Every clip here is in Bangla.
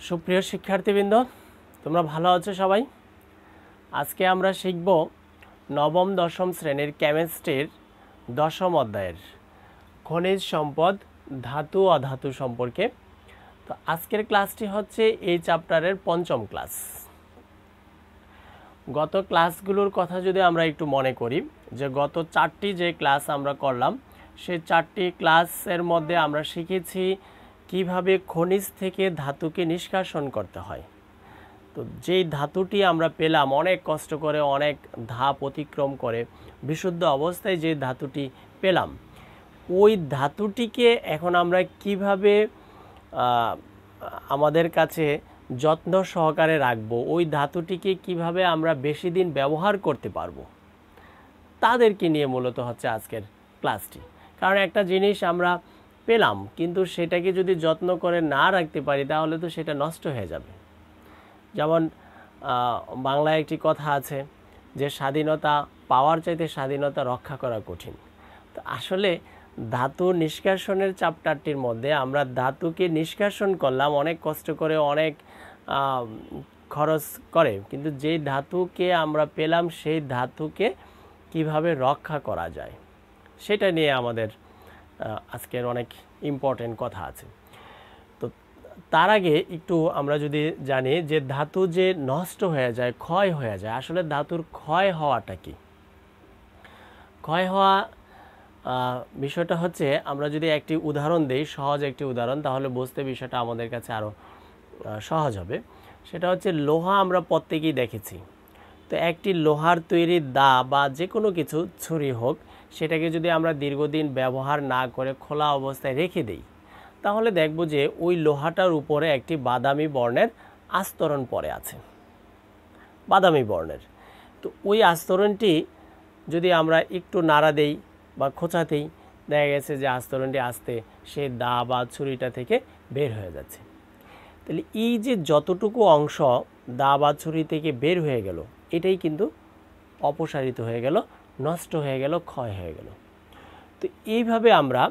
সুপ্রিয় শিক্ষার্থীবৃন্দ, তোমরা ভালো আছো সবাই? আজকে আমরা শিখব নবম দশম শ্রেণীর কেমিস্ট্রির দশম অধ্যায়ের খনিজ সম্পদ, ধাতু অধাতু সম্পর্কে। তো আজকের ক্লাসটি হচ্ছে এই চ্যাপ্টারের পঞ্চম ক্লাস। গত ক্লাসগুলোর কথা যদি আমরা একটু মনে করি, যে গত চারটি যে ক্লাস আমরা করলাম, সেই চারটি ক্লাসের মধ্যে আমরা শিখেছি কিভাবে খনিজ থেকে ধাতুকে নিষ্কাশন করতে হয়। তো যেই ধাতুটি আমরা পেলাম অনেক কষ্ট করে, অনেক ধাপ অতিক্রম করে বিশুদ্ধ অবস্থায় যে ধাতুটি পেলাম, ওই ধাতুটিকে এখন আমরা কিভাবে আমাদের কাছে যত্ন সহকারে রাখবো, ওই ধাতুটিকে কিভাবে আমরা বেশি দিন ব্যবহার করতে পারবো, তাদেরকে নিয়ে মূলত হচ্ছে আজকের ক্লাসটি। কারণ একটা জিনিস আমরা পেলাম, কিন্তু সেটাকে যদি যত্ন করে না রাখতে পারি তাহলে তো সেটা নষ্ট হয়ে যাবে। যেমন বাংলায় একটি কথা আছে যে স্বাধীনতা পাওয়ার চাইতে স্বাধীনতা রক্ষা করা কঠিন। তো আসলে ধাতু নিষ্কাশনের চ্যাপ্টারটির মধ্যে আমরা ধাতুকে নিষ্কাশন করলাম অনেক কষ্ট করে, অনেক খরচ করে, কিন্তু যেই ধাতুকে আমরা পেলাম সেই ধাতুকে কিভাবে রক্ষা করা যায় সেটা নিয়ে আমাদের আজকের অনেক ইম্পর্টেন্ট কথা আছে। তো তার আগে একটু আমরা যদি জানি যে ধাতু যে নষ্ট হয়ে যায়, ক্ষয় হয়ে যায়, আসলে ধাতুর ক্ষয় হওয়াটা কি? ক্ষয় হওয়া বিষয়টা হচ্ছে, আমরা যদি একটি উদাহরণ দেই, সহজ একটি উদাহরণ, তাহলে বুঝতে বিষয়টা আমাদের কাছে আরও সহজ হবে। সেটা হচ্ছে লোহা আমরা প্রত্যেকেই দেখেছি। তো একটি লোহার তৈরি দা বা যে কোনো কিছু, ছুরি হোক, সেটাকে যদি আমরা দীর্ঘদিন ব্যবহার না করে খোলা অবস্থায় রেখে দিই, তাহলে দেখব যে ওই লোহাটার উপরে একটি বাদামি বর্ণের আস্তরণ পড়ে আছে, বাদামি বর্ণের। তো ওই আস্তরণটি যদি আমরা একটু নাড়া দেই বা খোঁচাতেই, দেখা গেছে যে আস্তরণটি আস্তে সে দা বা ছুরিটা থেকে বের হয়ে যাচ্ছে। তাহলে এই যে যতটুকু অংশ দা বা ছুরি থেকে বের হয়ে গেল, এটাই কিন্তু অপসারিত হয়ে গেল, নষ্ট হয়ে গেল, ক্ষয় হয়ে গেল। তো এইভাবে আমরা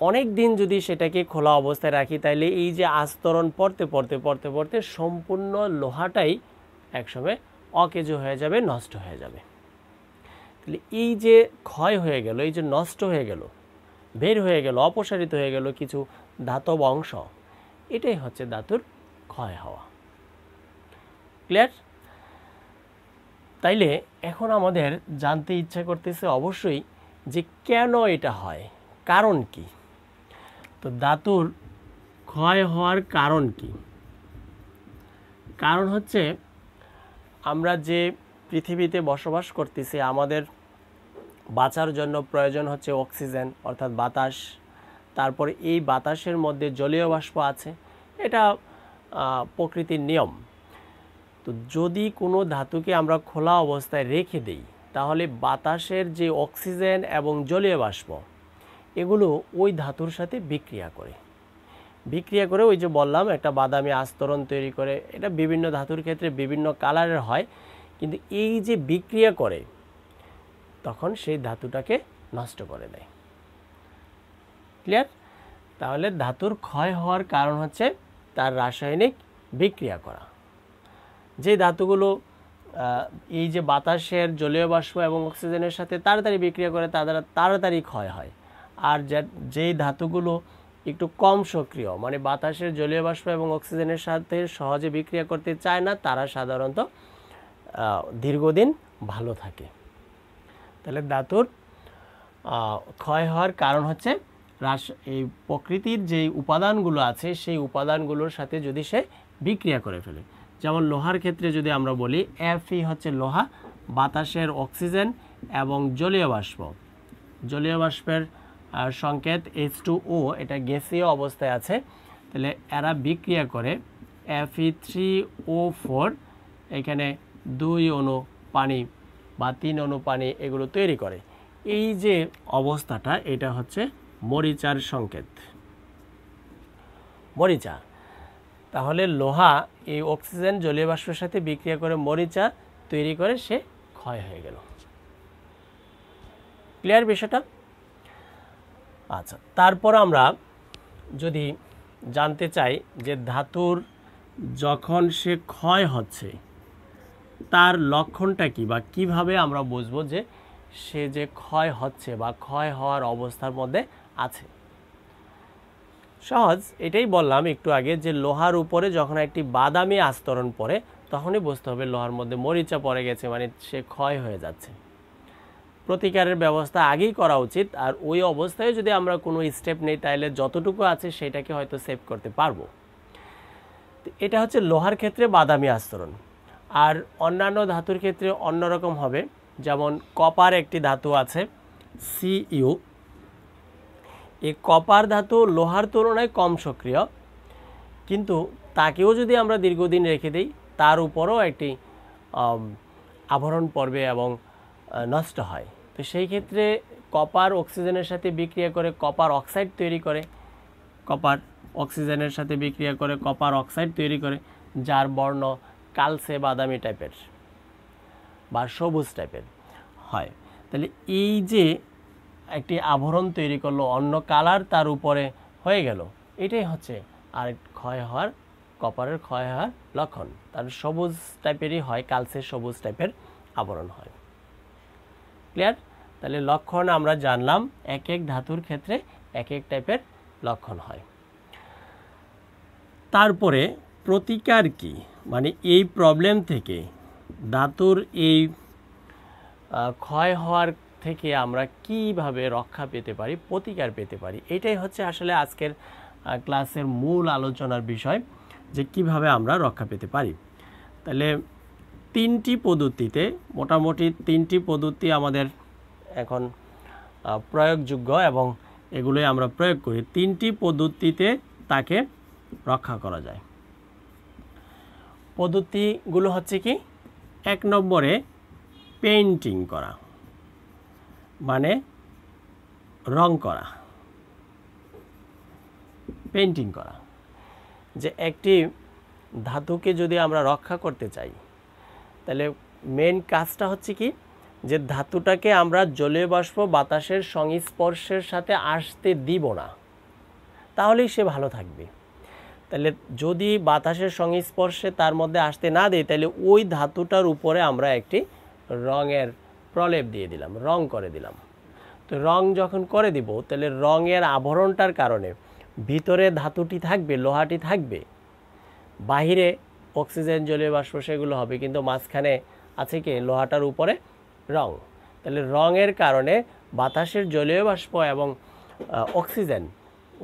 অনেক দিন যদি সেটাকে খোলা অবস্থায় রাখি, তাহলে এই যে আস্তরণ পড়তে পড়তে পড়তে পড়তে সম্পূর্ণ লোহাটাই একসময় অকেজো হয়ে যাবে, নষ্ট হয়ে যাবে। তাহলে এই যে ক্ষয় হয়ে গেল, এই যে নষ্ট হয়ে গেল, বের হয়ে গেল, অপসারিত হয়ে গেল কিছু ধাতব অংশ, এটাই হচ্ছে ধাতুর ক্ষয় হওয়া। ক্লিয়ার? তাইলে এখন আমাদের জানতে ইচ্ছা করতেছে অবশ্যই যে কেন এটা হয়, কারণ কি? তো ধাতুর ক্ষয় হওয়ার কারণ কি? কারণ হচ্ছে, আমরা যে পৃথিবীতে বসবাস করতেছি, আমাদের বাঁচার জন্য প্রয়োজন হচ্ছে অক্সিজেন, অর্থাৎ বাতাস। তারপরে এই বাতাসের মধ্যে জলীয় বাষ্প আছে, এটা প্রকৃতির নিয়ম। তো যদি কোনো ধাতুকে আমরা খোলা অবস্থায় রেখে দিই, তাহলে বাতাসের যে অক্সিজেন এবং জলীয় বাষ্প, এগুলো ওই ধাতুর সাথে বিক্রিয়া করে ওই যে বললাম একটা বাদামি আস্তরণ তৈরি করে। এটা বিভিন্ন ধাতুর ক্ষেত্রে বিভিন্ন কালারের হয়, কিন্তু এই যে বিক্রিয়া করে তখন সেই ধাতুটাকে নষ্ট করে দেয়। ক্লিয়ার? তাহলে ধাতুর ক্ষয় হওয়ার কারণ হচ্ছে তার রাসায়নিক বিক্রিয়া করা। যে ধাতুগুলো এই যে বাতাসের জলীয় বাষ্প এবং অক্সিজেনের সাথে তাড়াতাড়ি বিক্রিয়া করে, তাড়াতাড়ি ক্ষয় হয়। আর যেই ধাতুগুলো একটু কম সক্রিয়, মানে বাতাসের জলীয় বাষ্প এবং অক্সিজেনের সাথে সহজে বিক্রিয়া করতে চায় না, তারা সাধারণত দীর্ঘদিন ভালো থাকে। তাহলে ধাতুর ক্ষয় হওয়ার কারণ হচ্ছে এই প্রকৃতির যে উপাদানগুলো আছে, সেই উপাদানগুলোর সাথে যদি সে বিক্রিয়া করে ফেলে। যেমন লোহার ক্ষেত্রে যদি আমরা বলি, Fe হচ্ছে লোহা, বাতাসের অক্সিজেন এবং জলীয় বাষ্পের সংকেত H2O, এটা গ্যাসীয় অবস্থায় আছে। তাহলে এরা বিক্রিয়া করে Fe3O4, এখানে 2 অণু পানি বা 3 অণু পানি এগুলো তৈরি করে। এই যে অবস্থাটা, এটা হচ্ছে মরিচার সংকেত, মরিচা। তাহলে লোহা এই অক্সিজেন জলীয় বাষ্পের সাথে বিক্রিয়া করে মরিচা তৈরি করে, সে ক্ষয় হয়ে গেল। ক্লিয়ার বিষয়টা? আচ্ছা, তারপর আমরা যদি জানতে চাই যে ধাতুর যখন সে ক্ষয় হচ্ছে তার লক্ষণটা কি বা কিভাবে আমরা বুঝবো যে সে যে ক্ষয় হচ্ছে বা ক্ষয় হওয়ার অবস্থার মধ্যে আছে। সহজ, এটাই বললাম একটু আগে যে লোহার উপরে যখন একটি বাদামি আস্তরণ পড়ে তখনই বুঝতে হবে লোহার মধ্যে মরিচা পড়ে গেছে, মানে সে ক্ষয় হয়ে যাচ্ছে। প্রতিকারের ব্যবস্থা আগেই করা উচিত, আর ওই অবস্থায় যদি আমরা কোনো স্টেপ নেই তাহলে যতটুকু আছে সেটাকে হয়তো সেভ করতে পারবো। এটা হচ্ছে লোহার ক্ষেত্রে বাদামি আস্তরণ। আর অন্যান্য ধাতুর ক্ষেত্রে অন্যরকম হবে, যেমন কপার একটি ধাতু আছে Cu। এই কপার ধাতু লোহার তুলনায় কম সক্রিয়, কিন্তু তাকেও যদি আমরা দীর্ঘদিন রেখে দিই তার উপরও একটি আবরণ পড়বে এবং নষ্ট হয়। তো সেই ক্ষেত্রে কপার অক্সিজেনের সাথে বিক্রিয়া করে কপার অক্সাইড তৈরি করে, কপার অক্সিজেনের সাথে বিক্রিয়া করে কপার অক্সাইড তৈরি করে, যার বর্ণ কালচে বাদামি টাইপের বা সবুজ টাইপের হয়। তাহলে এই যে একটি আবরণ তৈরি করলো, অন্য কালার তার উপরে হয়ে গেল, এটাই হচ্ছে আর ক্ষয় হওয়ার, কপারের ক্ষয় হওয়ার লক্ষণ। তার সবুজ টাইপেরই হয়, কালচে সবুজ টাইপের আবরণ হয়। ক্লিয়ার? তাহলে লক্ষণ আমরা জানলাম, এক এক ধাতুর ক্ষেত্রে এক এক টাইপের লক্ষণ হয়। তারপরে প্রতিকার কি, মানে এই প্রবলেম থেকে, ধাতুর এই ক্ষয় হওয়ার থেকে আমরা কিভাবে রক্ষা পেতে পারি, প্রতিকার পেতে পারি, এটাই হচ্ছে আসলে আজকের ক্লাসের মূল আলোচনার বিষয়, যে কিভাবে আমরা রক্ষা পেতে পারি। তাহলে তিনটি পদ্ধতিতে, মোটামুটি তিনটি পদ্ধতি আমাদের এখন প্রয়োগযোগ্য এবং এগুলোই আমরা প্রয়োগ করি। তিনটি পদ্ধতিতে তাকে রক্ষা করা যায়। পদ্ধতিগুলো হচ্ছে কি, এক নম্বরে পেইন্টিং করা, মানে রং করা, পেইন্টিং করা। যে একটি ধাতুকে যদি আমরা রক্ষা করতে চাই তাহলে মেন কাজটা হচ্ছে কি, যে ধাতুটাকে আমরা জলীয় বাষ্প বাতাসের সংস্পর্শের সাথে আসতে দিব না, তাহলেই সে ভালো থাকবে। তাহলে যদি বাতাসের সংস্পর্শে তার মধ্যে আসতে না দেয় তাহলে ওই ধাতুটার উপরে আমরা একটি রঙের প্রলেপ দিয়ে দিলাম, রং করে দিলাম। তো রং যখন করে দিব তাহলে রঙের আবরণটার কারণে ভিতরে ধাতুটি থাকবে, লোহাটি থাকবে, বাহিরে অক্সিজেন জলীয় বাষ্প সেগুলো হবে, কিন্তু মাঝখানে আছে কি লোহাটার উপরে রং। তাহলে রঙের কারণে বাতাসের জলীয় বাষ্প এবং অক্সিজেন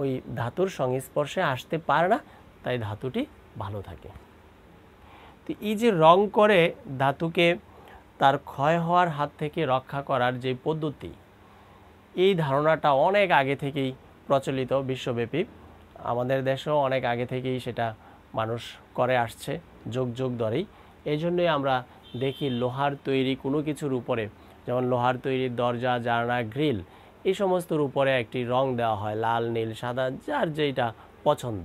ওই ধাতুর সংস্পর্শে আসতে পারে না, তাই ধাতুটি ভালো থাকে। তো এই যে রং করে ধাতুকে তার ক্ষয় হওয়ার হাত থেকে রক্ষা করার যে পদ্ধতি, এই ধারণাটা অনেক আগে থেকেই প্রচলিত বিশ্বব্যাপী, আমাদের দেশেও অনেক আগে থেকেই সেটা মানুষ করে আসছে, যুগ যুগ ধরেই। এই জন্যই আমরা দেখি লোহার তৈরি কোনো কিছুর উপরে, যেমন লোহার তৈরি দরজা, জানালা, গ্রিল, এই সমস্তর উপরে একটি রং দেওয়া হয়, লাল, নীল, সাদা, যার যেটা পছন্দ।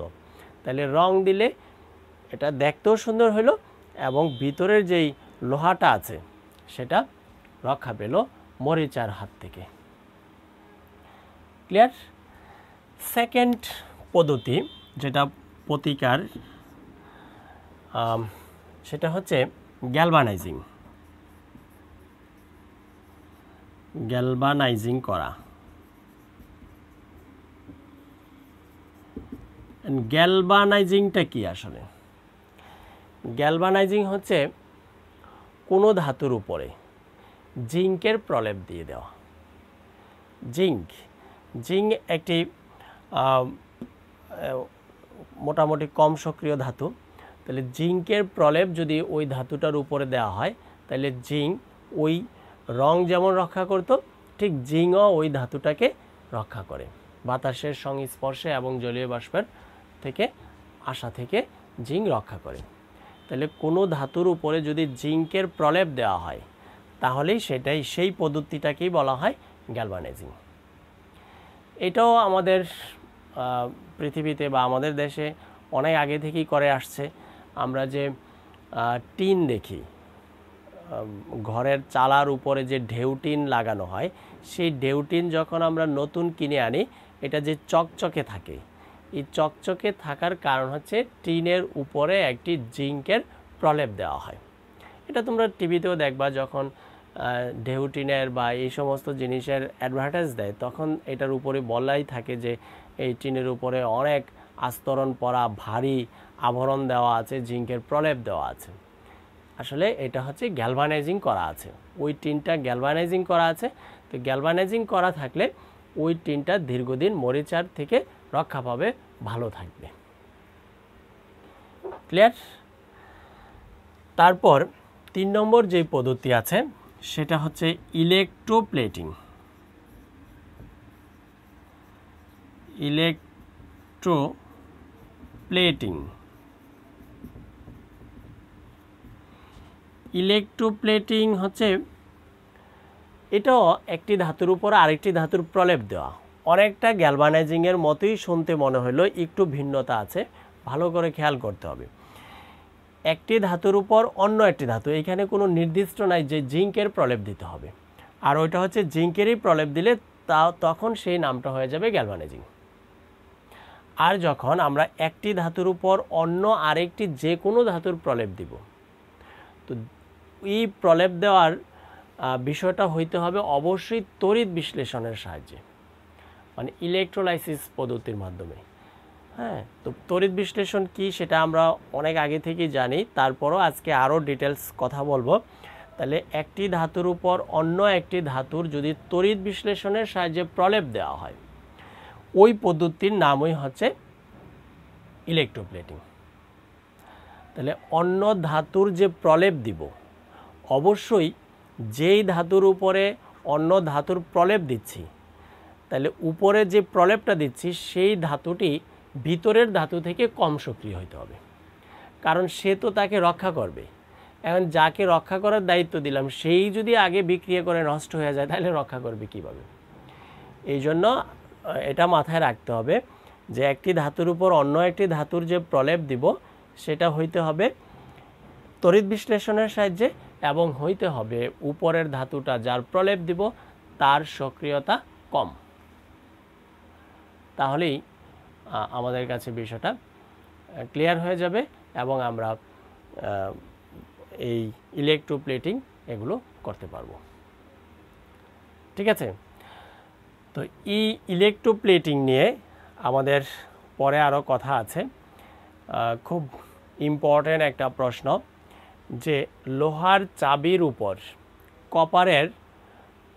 তাহলে রং দিলে এটা দেখতেও সুন্দর হলো এবং ভিতরের যেই লোহাটা আছে সেটা রক্ষা পেল মরিচার হাত থেকে। ক্লিয়ার? সেকেন্ড পদ্ধতি যেটা প্রতিকার, সেটা হচ্ছে গ্যালভানাইজিং। গ্যালভানাইজিং করা। গ্যালভানাইজিংটা কি আসলে? গ্যালভানাইজিং হচ্ছে কোনো ধাতুর উপরে জিঙ্কের প্রলেপ দিয়ে দেওয়া। জিঙ্ক একটি মোটামুটি কম সক্রিয় ধাতু। তাহলে জিঙ্কের প্রলেপ যদি ওই ধাতুটার উপরে দেওয়া হয় তাহলে জিঙ্ক ওই রং যেমন রক্ষা করত, ঠিক জিঙ্কও ওই ধাতুটাকে রক্ষা করে বাতাসের সংস্পর্শে এবং জলীয় বাষ্পের থেকে আসা থেকে জিঙ্ক রক্ষা করে। তাহলে কোনো ধাতুর উপরে যদি জিঙ্কের প্রলেপ দেওয়া হয় তাহলেই সেই পদ্ধতিটাকেই বলা হয় গ্যালভানাইজিং। এটাও আমাদের পৃথিবীতে বা আমাদের দেশে অনেক আগে থেকেই করে আসছে। আমরা যে টিন দেখি, ঘরের চালার উপরে যে ঢেউটিন লাগানো হয়, সেই ঢেউটিন যখন আমরা নতুন কিনে আনি, এটা যে চকচকে থাকে, এই চকচকে থাকার কারণ হচ্ছে টিনের উপরে একটি জিঙ্কের প্রলেপ দেওয়া হয়। এটা তোমরা টিভিতেও দেখবা, যখন ঢেউ টিনের বা এই সমস্ত জিনিসের অ্যাডভার্টাইজ দেয় তখন এটার উপরে বলাই থাকে যে এই টিনের উপরে অনেক আস্তরণ পরা ভারী আবরণ দেওয়া আছে, জিঙ্কের প্রলেপ দেওয়া আছে। আসলে এটা হচ্ছে গ্যালভানাইজিং করা আছে, ওই টিনটা গ্যালভানাইজিং করা আছে। তো গ্যালভানাইজিং করা থাকলে ওই টিনটা দীর্ঘদিন মরিচার থেকে রক্ষা পাবে, ভালো থাকবে। ক্লিয়ার? তারপর 3 নম্বর যে পদ্ধতি আছে সেটা হচ্ছে ইলেকট্রোপ্লেটিং। ইলেকট্রোপ্লেটিং হচ্ছে এটাও একটি ধাতুর উপর আরেকটি ধাতুর প্রলেপ দেওয়া, অনেকটা গ্যালভানাইজিংয়ের মতোই শুনতে মনে হলো, একটু ভিন্নতা আছে, ভালো করে খেয়াল করতে হবে। একটি ধাতুর উপর অন্য একটি ধাতু, এখানে কোনো নির্দিষ্ট নাই যে জিঙ্কের প্রলেপ দিতে হবে, আর ওইটা হচ্ছে জিঙ্কেরই প্রলেপ দিলে তখন সেই নামটা হয়ে যাবে গ্যালভানাইজিং। আর যখন আমরা একটি ধাতুর উপর অন্য আরেকটি যে কোনো ধাতুর প্রলেপ দিব, তো এই প্রলেপ দেওয়ার বিষয়টা হইতে হবে অবশ্যই তড়িৎ বিশ্লেষণের সাহায্যে, মানে ইলেকট্রোলাইসিস পদ্ধতির মাধ্যমে। হ্যাঁ, তো তড়িৎ বিশ্লেষণ কি সেটা আমরা অনেক আগে থেকেই জানি, তারপরও আজকে আরও ডিটেলস কথা বলবো। তাহলে একটি ধাতুর উপর অন্য একটি ধাতুর যদি তড়িৎ বিশ্লেষণের সাহায্যে প্রলেপ দেওয়া হয়, ওই পদ্ধতির নামই হচ্ছে ইলেকট্রোপ্লেটিং। তাহলে অন্য ধাতুর যে প্রলেপ দিব, অবশ্যই যেই ধাতুর উপরে অন্য ধাতুর প্রলেপ দিচ্ছি, তাহলে উপরে যে প্রলেপটা দিচ্ছি সেই ধাতুটি ভিতরের ধাতু থেকে কম সক্রিয় হতে হবে, কারণ সে তো তাকে রক্ষা করবে। এখন যাকে রক্ষা করার দায়িত্ব দিলাম সেই যদি আগে বিক্রিয়া করে নষ্ট হয়ে যায়, তাহলে রক্ষা করবে কিভাবে? এই জন্য এটা মাথায় রাখতে হবে যে একটি ধাতুর উপর অন্য একটি ধাতুর যে প্রলেপ দিব সেটা হইতে হবে তড়িৎ বিশ্লেষণের সাহায্যে, এবং হইতে হবে উপরের ধাতুটা যার প্রলেপ দিব তার সক্রিয়তা কম। তাহলেই আমাদের কাছে বিষয়টা ক্লিয়ার হয়ে যাবে এবং আমরা এই ইলেকট্রোপ্লেটিং এগুলো করতে পারবো। ঠিক আছে? তো এই ইলেকট্রোপ্লেটিং নিয়ে আমাদের পরে আরও কথা আছে। খুব ইম্পর্টেন্ট একটা প্রশ্ন, যে লোহার চাবির উপর কপারের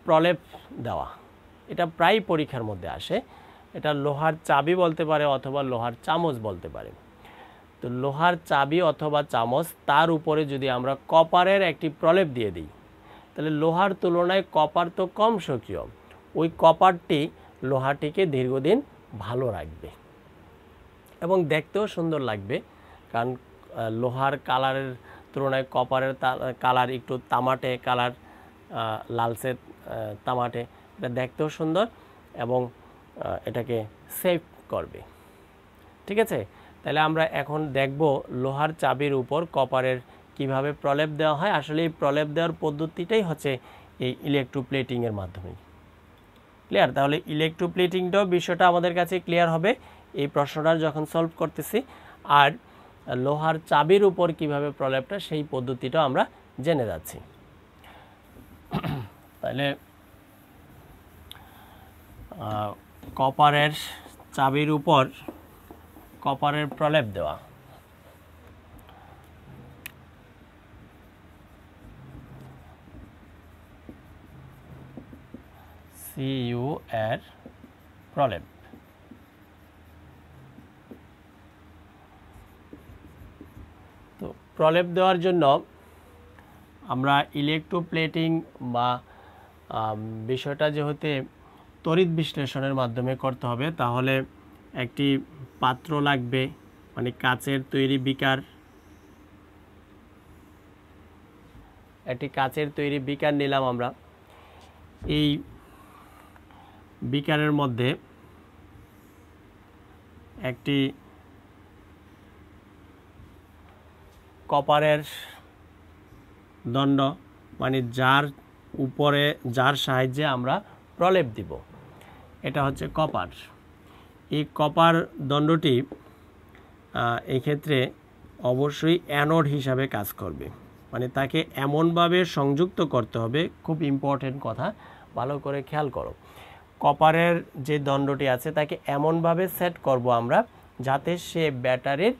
প্রলেপ দেওয়া, এটা প্রায় পরীক্ষার মধ্যে আসে। এটা লোহার চাবি বলতে পারে অথবা লোহার চামচ বলতে পারে। তো লোহার চাবি অথবা চামচ, তার উপরে যদি আমরা কপারের একটি প্রলেপ দিয়ে দিই, তাহলে লোহার তুলনায় কপার তো কম সক্রিয়, ওই কপারটি লোহাটিকে দীর্ঘদিন ভালো রাখবে এবং দেখতেও সুন্দর লাগবে। কারণ লোহার কালারের তুলনায় কপারের কালার একটু তামাটে কালার, লালচে তামাটে, এটা দেখতেও সুন্দর এবং এটাকে সেভ করবে। ঠিক আছে? তাহলে আমরা এখন দেখব লোহার চাবির উপর কপারের কিভাবে প্রলেপ দেওয়া হয়। আসলে এই প্রলেপ দেওয়ার পদ্ধতিটাই হচ্ছে এই ইলেকট্রোপ্লেটিংয়ের মাধ্যমে। ক্লিয়ার? তাহলে ইলেকট্রোপ্লেটিংটাও বিষয়টা আমাদের কাছে ক্লিয়ার হবে এই প্রশ্নটা যখন সলভ করতেছি। আর লোহার চাবির উপর কিভাবে প্রলেপটা, সেই পদ্ধতিটাও আমরা জেনে যাচ্ছি। তাহলে কপারের চাবির উপর কপারের প্রলেপ দেওয়া। CU এর প্রলেপ। তো প্রলেপ দেওয়ার জন্য আমরা ইলেকট্রোপ্লেটিং বা বিষয়টা যেহেতু তড়িৎ বিশ্লেষণের মাধ্যমে করতে হবে, তাহলে একটি পাত্র লাগবে, মানে কাচের তৈরি বিকার। একটি কাচের তৈরি বিকার নিলাম আমরা। এই বিকারের মধ্যে একটি কপারের দণ্ড, মানে যার উপরে যার সাহায্যে আমরা প্রলেপ দিব, এটা হচ্ছে কপার। এই কপার দণ্ডটি এই ক্ষেত্রে অবশ্যই অ্যানোড হিসাবে কাজ করবে, মানে তাকে এমনভাবে সংযুক্ত করতে হবে। খুব ইম্পর্টেন্ট কথা, ভালো করে খেয়াল করো। কপারের যে দণ্ডটি আছে তাকে এমনভাবে সেট করব আমরা যাতে সে ব্যাটারির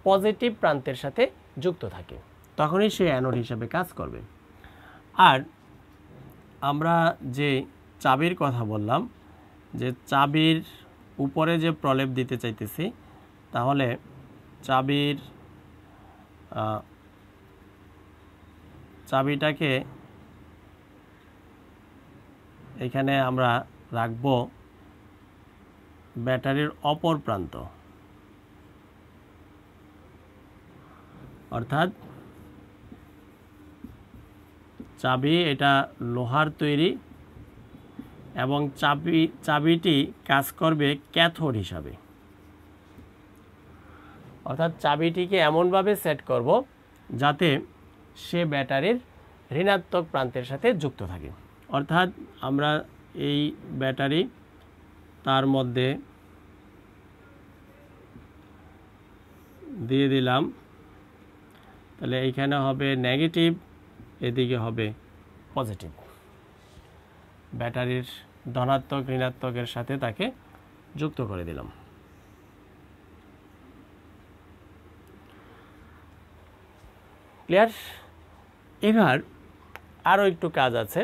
পজিটিভ প্রান্তের সাথে যুক্ত থাকে, তখনই সে অ্যানোড হিসাবে কাজ করবে। আর আমরা যে চাবির কথা বললাম, যে চাবির উপরে যে প্রলেপ দিতে চাইতেছি, তাহলে চাবিটাকে এখানে আমরা রাখব ব্যাটারির অপর প্রান্ত, অর্থাৎ চাবি এটা লোহার তৈরি এবং চাবিটি কাজ করবে ক্যাথোড হিসাবে। অর্থাৎ চাবিটিকে এমনভাবে সেট করব যাতে সে ব্যাটারির ঋণাত্মক প্রান্তের সাথে যুক্ত থাকে। অর্থাৎ আমরা এই ব্যাটারি তার মধ্যে দিয়ে দিলাম, তাহলে এইখানে হবে নেগেটিভ, এদিকে হবে পজিটিভ। ব্যাটারির ধনাত্মক ঋণাত্মকের সাথে তাকে যুক্ত করে দিলাম। ক্লিয়ার? এবার আরও একটু কাজ আছে।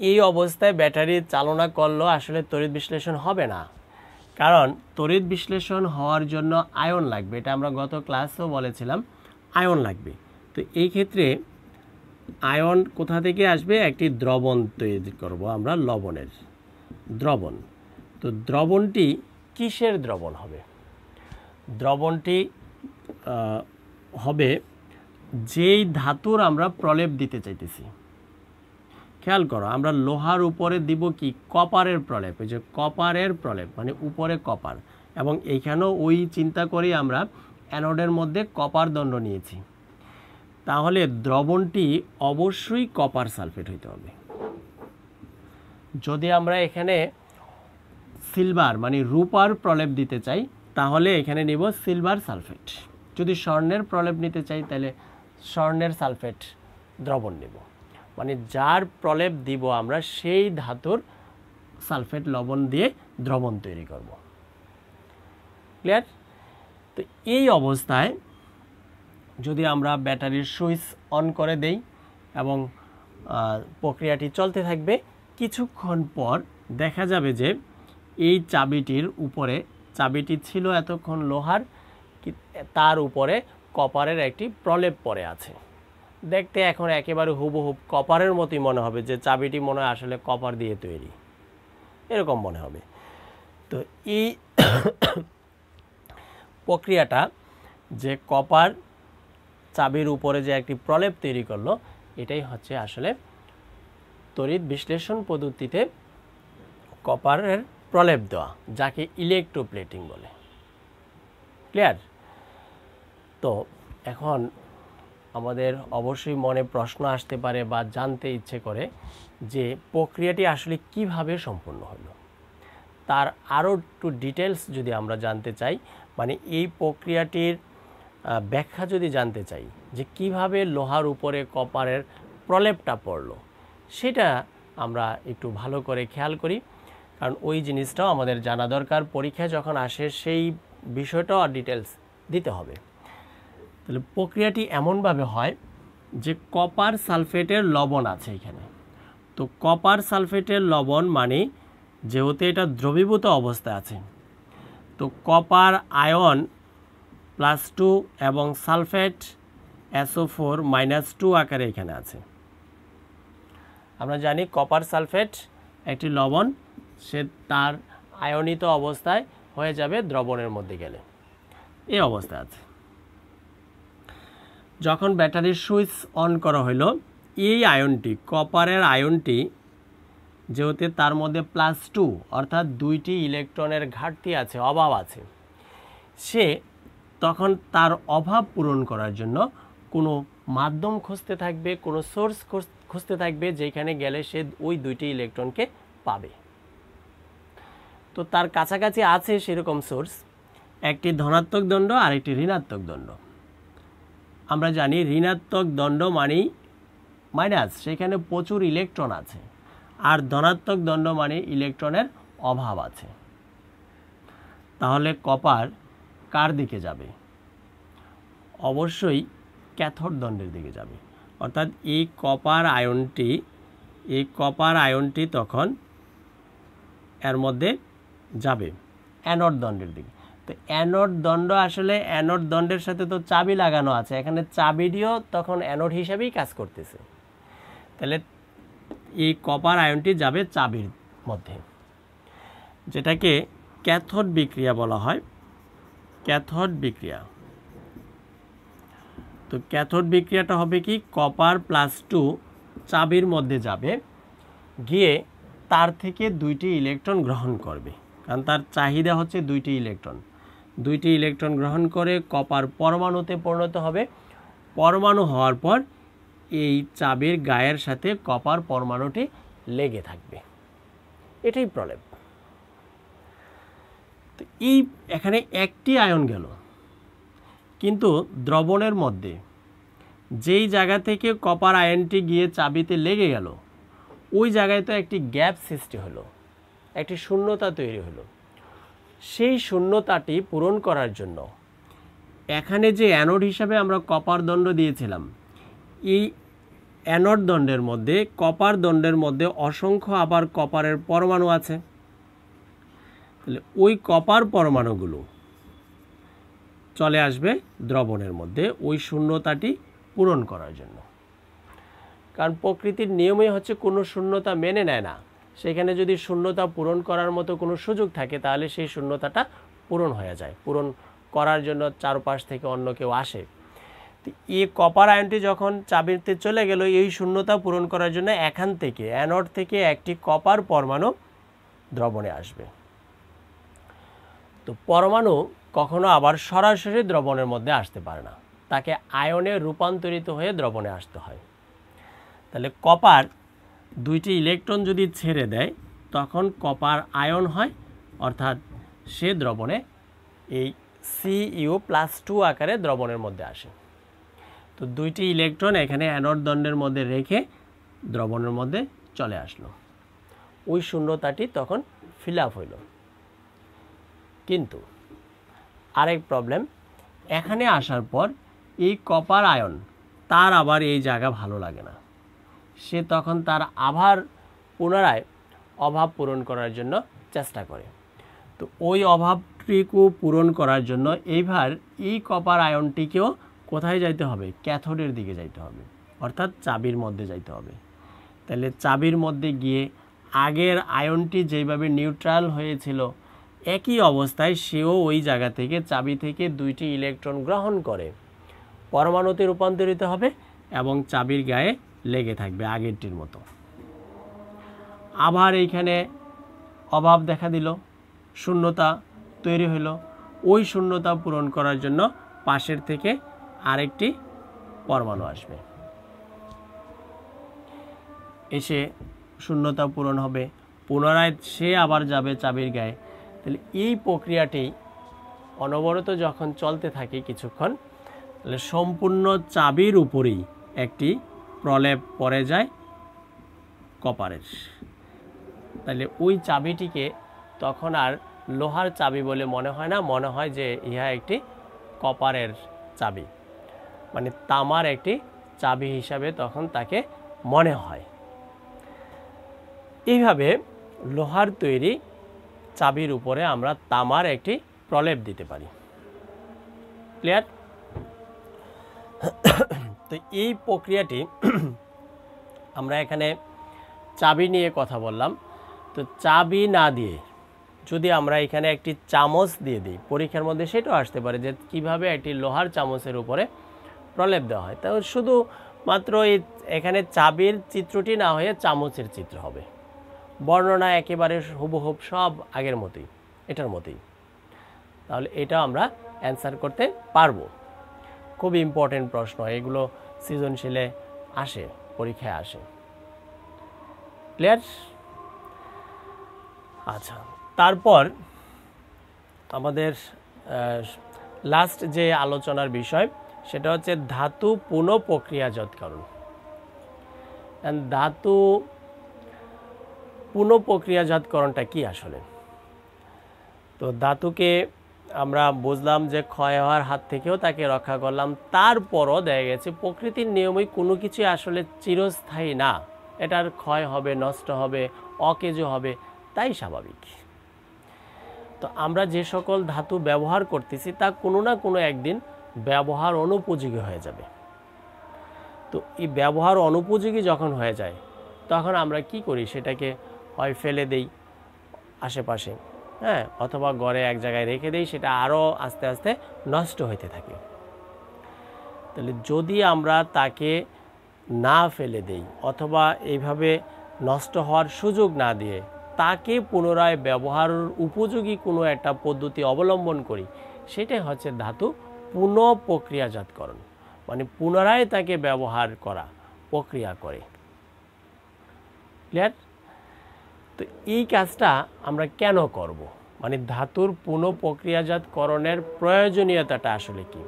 এই অবস্থায় ব্যাটারি চালনা করলেও আসলে তড়িৎ বিশ্লেষণ হবে না, কারণ তড়িৎ বিশ্লেষণ হওয়ার জন্য আয়ন লাগবে। এটা আমরা গত ক্লাসেও বলেছিলাম, আয়ন লাগবে। তো এই ক্ষেত্রে আয়ন কোথা থেকে আসবে? একটি দ্রবণ তৈরি করব আমরা, লবণের দ্রবণ। তো দ্রবণটি কিসের দ্রবণ হবে? দ্রবণটি হবে যেই ধাতুর আমরা প্রলেপ দিতে চাইতেছি। খেয়াল করো, আমরা লোহার উপরে দিব কি? কপারের প্রলেপ। এই যে কপারের প্রলেপ মানে উপরে কপার, এবং এইখানেও ওই চিন্তা করেই আমরা অ্যানোডের মধ্যে কপার দণ্ড নিয়েছি। তাহলে দ্রবণটি অবশ্যই কপার সালফেট হইতে হবে। যদি আমরা এখানে সিলভার মানে রূপার প্রলেপ দিতে চাই, তাহলে এখানে নিব সিলভার সালফেট। যদি স্বর্ণের প্রলেপ নিতে চাই, তাহলে স্বর্ণের সালফেট দ্রবণ নেব। মানে যার প্রলেপ দিব আমরা সেই ধাতুর সালফেট লবণ দিয়ে দ্রবণ তৈরি করব। ক্লিয়ার? তো এই অবস্থায় যদি আমরা ব্যাটারির সুইচ অন করে দেই এবং প্রক্রিয়াটি চলতে থাকবে, কিছুক্ষণ পর দেখা যাবে যে এই চাবিটির উপরে, চাবিটি ছিল এতক্ষণ লোহার, তার উপরে কপারের একটি প্রলেপ পড়ে আছে। দেখতে এখন একেবারে হুবহুব কপারের মতোই মনে হবে, যে চাবিটি মনে হয় আসলে কপার দিয়ে তৈরি, এরকম মনে হবে। তো এই প্রক্রিয়াটা, যে কপার চাবির উপরে যে একটি প্রলেপ তৈরি করলো, এটাই হচ্ছে আসলে তড়িৎ বিশ্লেষণ পদ্ধতিতে কপারের প্রলেপ দেওয়া, যাকে ইলেকট্রোপ্লেটিং বলে। ক্লিয়ার? তো এখন আমাদের অবশ্যই মনে প্রশ্ন আসতে পারে বা জানতে ইচ্ছে করে যে প্রক্রিয়াটি আসলে কিভাবে সম্পন্ন হলো। তার আরও একটু ডিটেলস যদি আমরা জানতে চাই, মানে এই প্রক্রিয়াটির ব্যাখ্যা যদি জানতে চাই, যে কিভাবে লোহার উপরে কপারের প্রলেপটা পড়লো, সেটা আমরা একটু ভালো করে খেয়াল করি, কারণ ওই জিনিসটাও আমাদের জানা দরকার। পরীক্ষায় যখন আসে সেই বিষয়টাও ডিটেলস দিতে হবে। তাহলে প্রক্রিয়াটি এমনভাবে হয় যে কপার সালফেটের লবণ আছে এখানে। তো কপার সালফেটের লবণ মানে যেহেতু এটা দ্রবীভূত অবস্থায় আছে, তো কপার আয়ন +2 এবং সালফেট SO4 -2 আকারে এখানে আছে। আমরা জানি কপার সালফেট একটি লবণ, সে তার আয়নিত অবস্থায় হয়ে যাবে দ্রবণের মধ্যে গেলে, এই অবস্থায় আছে। যখন ব্যাটারির সুইচ অন করা হলো, এই আয়নটি, কপারের আয়নটি যেহেতু তার মধ্যে +2 অর্থাৎ 2টি ইলেকট্রনের ঘাটতি আছে, অভাব আছে, সে তখন তার অভাব পূরণ করার জন্য কোনো মাধ্যম খুঁজতে থাকবে, কোনো সোর্স খুঁজতে থাকবে, যেখানে গেলে সে ওই 2টি ইলেকট্রনকে পাবে। তো তো তার কাছাকাছি আছে সেরকম সোর্স, একটি ধনাত্মক দণ্ড আর একটি ঋণাত্মক দণ্ড। আমরা জানি ঋণাত্মক দণ্ড মানেই মাইনাস, সেখানে প্রচুর ইলেকট্রন আছে, আর ধনাত্মক দণ্ড মানে ইলেকট্রনের অভাব আছে। তাহলে কপার কার দিকে যাবে? অবশ্যই ক্যাথোড দণ্ডের দিকে যাবে। অর্থাৎ এই কপার আয়নটি তখন এর মধ্যে যাবে অ্যানোড দণ্ডের দিকে। তো অ্যানোড দণ্ড আসলে অ্যানোড দণ্ডের সাথে তো চাবি লাগানো আছে, এখানে চাবিটিও তখন অ্যানোড হিসাবেই কাজ করতেছে। তাহলে এই কপার আয়নটি যাবে চাবির মধ্যে, যেটাকে ক্যাথোড বিক্রিয়া বলা হয়, ক্যাথোড বিক্রিয়া। তো ক্যাথোড বিক্রিয়াটা হবে কি, কপার +2 চাবির মধ্যে যাবে, গিয়ে তার থেকে 2টি ইলেকট্রন গ্রহণ করবে, কারণ তার চাহিদা হচ্ছে 2টি ইলেকট্রন। 2টি ইলেকট্রন গ্রহণ করে কপার পরমাণুতে পরিণত হবে। পরমাণু হওয়ার পর এই চাবির গায়ের সাথে কপার পরমাণুটি লেগে থাকবে, এটাই প্রলেপ। তো এই এখানে একটি আয়ন গেল, কিন্তু দ্রবণের মধ্যে যেই জায়গা থেকে কপার আয়নটি গিয়ে চাবিতে লেগে গেল, ওই জায়গায় তো একটি গ্যাপ সৃষ্টি হলো, একটি শূন্যতা তৈরি হলো। সেই শূন্যতাটি পূরণ করার জন্য এখানে যে অ্যানোড হিসাবে আমরা কপার দণ্ড দিয়েছিলাম, এই অ্যানোড দণ্ডের মধ্যে, কপার দণ্ডের মধ্যে অসংখ্য আবার কপারের পরমাণু আছে। তাহলে ওই কপার পরমাণুগুলো চলে আসবে দ্রবণের মধ্যে ওই শূন্যতাটি পূরণ করার জন্য। কারণ প্রকৃতির নিয়মই হচ্ছে কোনো শূন্যতা মেনে নেয় না, সেখানে যদি শূন্যতা পূরণ করার মতো কোনো সুযোগ থাকে তাহলে সেই শূন্যতাটা পূরণ হয়ে যায়। পূরণ করার জন্য চারপাশ থেকে অন্য কেউ আসে। এই কপার আয়নটি যখন চাবিতে চলে গেল, এই শূন্যতা পূরণ করার জন্য এখান থেকে অ্যানোড থেকে একটি কপার পরমাণু দ্রবণে আসবে। তো পরমাণু কখনো আবার সরাসরি দ্রবণের মধ্যে আসতে পারে না, তাকে আয়নে রূপান্তরিত হয়ে দ্রবণে আসতে হয়। তাহলে কপার 2টি ইলেকট্রন যদি ছেড়ে দেয় তখন কপার আয়ন হয়, অর্থাৎ সে দ্রবণে এই Cu+2 আকারে দ্রবণের মধ্যে আসে। তো 2টি ইলেকট্রন এখানে অ্যানোড দণ্ডের মধ্যে রেখে দ্রবণের মধ্যে চলে আসলো, ওই শূন্যতাটি তখন ফিল আপ হইল। কিন্তু আরেক প্রবলেম, এখানে আসার পর এই কপার আয়ন তার আবার এই জায়গা ভালো লাগে না, সে তখন তার আবার পুনরায় অভাব পূরণ করার জন্য চেষ্টা করে। তো ওই অভাবটুকু পূরণ করার জন্য এইবার এই কপার আয়নটিকেও কোথায় যাইতে হবে? ক্যাথোডের দিকে যাইতে হবে, অর্থাৎ চাবির মধ্যে যাইতে হবে। তাহলে চাবির মধ্যে গিয়ে আগের আয়নটি যেভাবে নিউট্রাল হয়েছিল একই অবস্থায় সেও ওই জায়গা থেকে চাবি থেকে 2টি ইলেকট্রন গ্রহণ করে পরমাণুতে রূপান্তরিত হবে এবং চাবির গায়ে লেগে থাকবে আগেরটির মতো। আবার এইখানে অভাব দেখা দিল, শূন্যতা তৈরি হইল, ওই শূন্যতা পূরণ করার জন্য পাশের থেকে আরেকটি পরমাণু আসবে, এসে শূন্যতা পূরণ হবে, পুনরায় সে আবার যাবে চাবির গায়ে। তাহলে এই প্রক্রিয়াটি অনবরত যখন চলতে থাকে কিছুক্ষণ, তাহলে সম্পূর্ণ চাবির উপরেই একটি প্রলেপ পড়ে যায় কপারের। তাহলে ওই চাবিটিকে তখন আর লোহার চাবি বলে মনে হয় না, মনে হয় যে ইহা একটি কপারের চাবি, মানে তামার একটি চাবি হিসাবে তখন তাকে মনে হয়। এইভাবে লোহার তৈরি চাবির উপরে আমরা তামার একটি প্রলেপ দিতে পারি। ক্লিয়ার? তো এই প্রক্রিয়াটি আমরা এখানে চাবি নিয়ে কথা বললাম। তো চাবি না দিয়ে যদি আমরা এখানে একটি চামচ দিয়ে দিই, পরীক্ষার মধ্যে সেটাও আসতে পারে যে কিভাবে একটি লোহার চামচের উপরে প্রলেপ দেওয়া হয়। তাহলে শুধু মাত্র এখানে চাবির চিত্রটি না হয়ে চামচের চিত্র হবে, বর্ণনা একেবারে হুবহুব সব আগের মতোই, এটার মতোই। তাহলে এটা আমরা অ্যান্সার করতে পারবো। খুব ইম্পর্টেন্ট প্রশ্ন, এগুলো সৃজনশীলে আসে, পরীক্ষায় আসে। ক্লিয়ার? আচ্ছা, তারপর আমাদের লাস্ট যে আলোচনার বিষয় সেটা হচ্ছে ধাতু পুনঃপ্রক্রিয়াজাতকরণ। ধাতু পুনঃপ্রক্রিয়াজাতকরণটা কি আসলে? তো ধাতুকে আমরা বুঝলাম যে ক্ষয় হওয়ার হাত থেকেও তাকে রক্ষা করলাম, তারপরও দেখা গেছে প্রকৃতির নিয়মই কোনো কিছু আসলে চিরস্থায়ী না, এটার ক্ষয় হবে, নষ্ট হবে, অকেজো হবে, তাই স্বাভাবিক। তো আমরা যে সকল ধাতু ব্যবহার করতেছি তা কোনো না কোনো একদিন ব্যবহার অনুপযোগী হয়ে যাবে। তো এই ব্যবহার অনুপযোগী যখন হয়ে যায় তখন আমরা কি করি, সেটাকে হয় ফেলে দেই আশেপাশে, হ্যাঁ, অথবা ঘরে এক জায়গায় রেখে দেই, সেটা আরও আস্তে আস্তে নষ্ট হতে থাকে। তাহলে যদি আমরা তাকে না ফেলে দেই অথবা এইভাবে নষ্ট হওয়ার সুযোগ না দিয়ে তাকে পুনরায় ব্যবহার উপযোগী কোনো একটা পদ্ধতি অবলম্বন করি, সেটাই হচ্ছে ধাতু পুনঃপ্রক্রিয়াজাতকরণ, মানে পুনরায় তাকে ব্যবহার করা, প্রক্রিয়া করে। ক্লিয়ার? তো এই কাজটা আমরা কেন করব, মানে ধাতুর পুনঃপ্রক্রিয়াজাতকরণের প্রয়োজনীয়তাটা আসলে কি?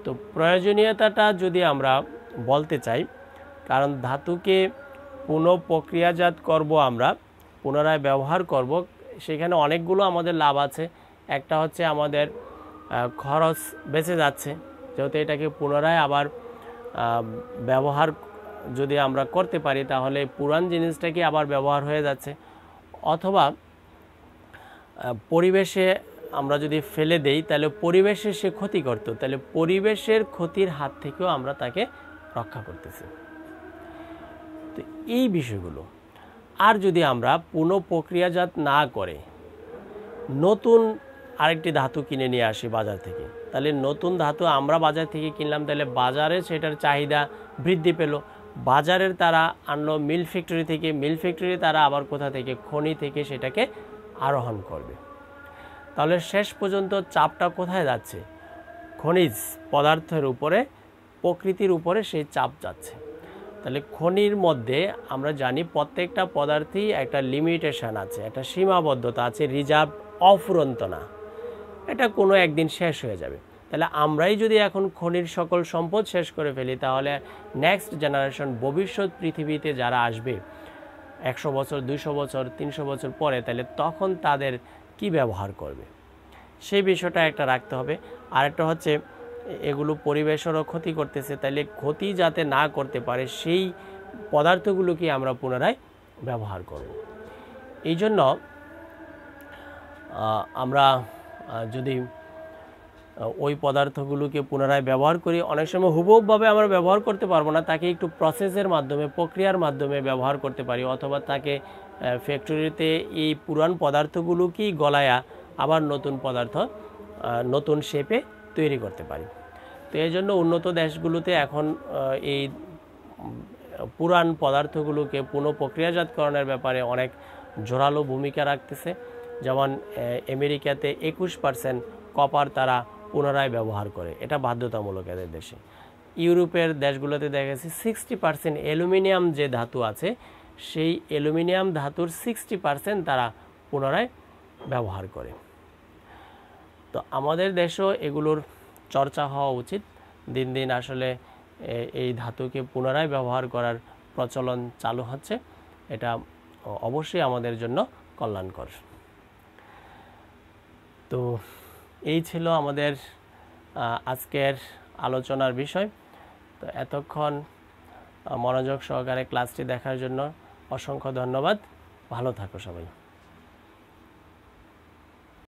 তো প্রয়োজনীয়তাটা যদি আমরা বলতে চাই, কারণ ধাতুকে পুনঃপ্রক্রিয়াজাত করব, আমরা পুনরায় ব্যবহার করব, সেখানে অনেকগুলো আমাদের লাভ আছে। একটা হচ্ছে আমাদের খরচ বেঁচে যাচ্ছে, যেহেতু এটাকে পুনরায় আবার ব্যবহার যদি আমরা করতে পারি তাহলে পুরান জিনিসটাকে আবার ব্যবহার হয়ে যাচ্ছে। অথবা পরিবেশে আমরা যদি ফেলে দেই তাহলে পরিবেশে সে ক্ষতি করত, তাহলে পরিবেশের ক্ষতির হাত থেকেও আমরা তাকে রক্ষা করতেছি। তো এই বিষয়গুলো, আর যদি আমরা পুনঃপ্রক্রিয়াজাত না করে নতুন আরেকটি ধাতু কিনে নিয়ে আসি বাজার থেকে, তাহলে নতুন ধাতু আমরা বাজার থেকে কিনলাম, তাহলে বাজারে সেটার চাহিদা বৃদ্ধি পেল, বাজারের তারা আনলো মিল ফ্যাক্টরি থেকে, মিল ফ্যাক্টরি তারা আবার কোথা থেকে, খনি থেকে সেটাকে আরোহণ করবে। তাহলে শেষ পর্যন্ত চাপটা কোথায় যাচ্ছে? খনিজ পদার্থের উপরে, প্রকৃতির উপরে সেই চাপ যাচ্ছে। তাহলে খনির মধ্যে আমরা জানি প্রত্যেকটা পদার্থেই একটা লিমিটেশন আছে, একটা সীমাবদ্ধতা আছে, রিজার্ভ, অফুরন্ত না, এটা কোনো একদিন শেষ হয়ে যাবে। তাহলে আমরাই যদি এখন খনির সকল সম্পদ শেষ করে ফেলি তাহলে নেক্সট জেনারেশন, ভবিষ্যৎ পৃথিবীতে যারা আসবে 100 বছর, 200 বছর, 300 বছর পরে, তাহলে তখন তাদের কি ব্যবহার করবে, সেই বিষয়টা একটা রাখতে হবে। আর একটা হচ্ছে এগুলো পরিবেশেরও ক্ষতি করতেছে, তাহলে ক্ষতি যাতে না করতে পারে সেই পদার্থগুলোকে আমরা পুনরায় ব্যবহার করব। এই জন্য আমরা যদি ওই পদার্থগুলোকে পুনরায় ব্যবহার করি, অনেক সময় হুবহুবভাবে আমরা ব্যবহার করতে পারবো না, তাকে একটু প্রসেসের মাধ্যমে, প্রক্রিয়ার মাধ্যমে ব্যবহার করতে পারি, অথবা তাকে ফ্যাক্টরিতে এই পুরান পদার্থগুলোকেই গলায়া আবার নতুন পদার্থ নতুন শেপে তৈরি করতে পারি। তো এই জন্য উন্নত দেশগুলোতে এখন এই পুরান পদার্থগুলোকে পুনঃপ্রক্রিয়াজাতকরণের ব্যাপারে অনেক জোরালো ভূমিকা রাখতেছে। যেমন আমেরিকাতে 21% কপার তারা পুনরায় ব্যবহার করে, এটা বাধ্যতামূলক এদের দেশে। ইউরোপের দেশগুলোতে দেখা গেছে 60% অ্যালুমিনিয়াম যে ধাতু আছে সেই অ্যালুমিনিয়াম ধাতুর 60% তারা পুনরায় ব্যবহার করে। তো আমাদের দেশেও এগুলোর চর্চা হওয়া উচিত। দিন দিন আসলে এই ধাতুকে পুনরায় ব্যবহার করার প্রচলন চালু হচ্ছে, এটা অবশ্যই আমাদের জন্য কল্যাণকর। তো এই ছিল আমাদের আজকের আলোচনার বিষয়। তো এতক্ষণ মনোযোগ সহকারে ক্লাসটি দেখার জন্য অসংখ্য ধন্যবাদ। ভালো থাকো সবাই।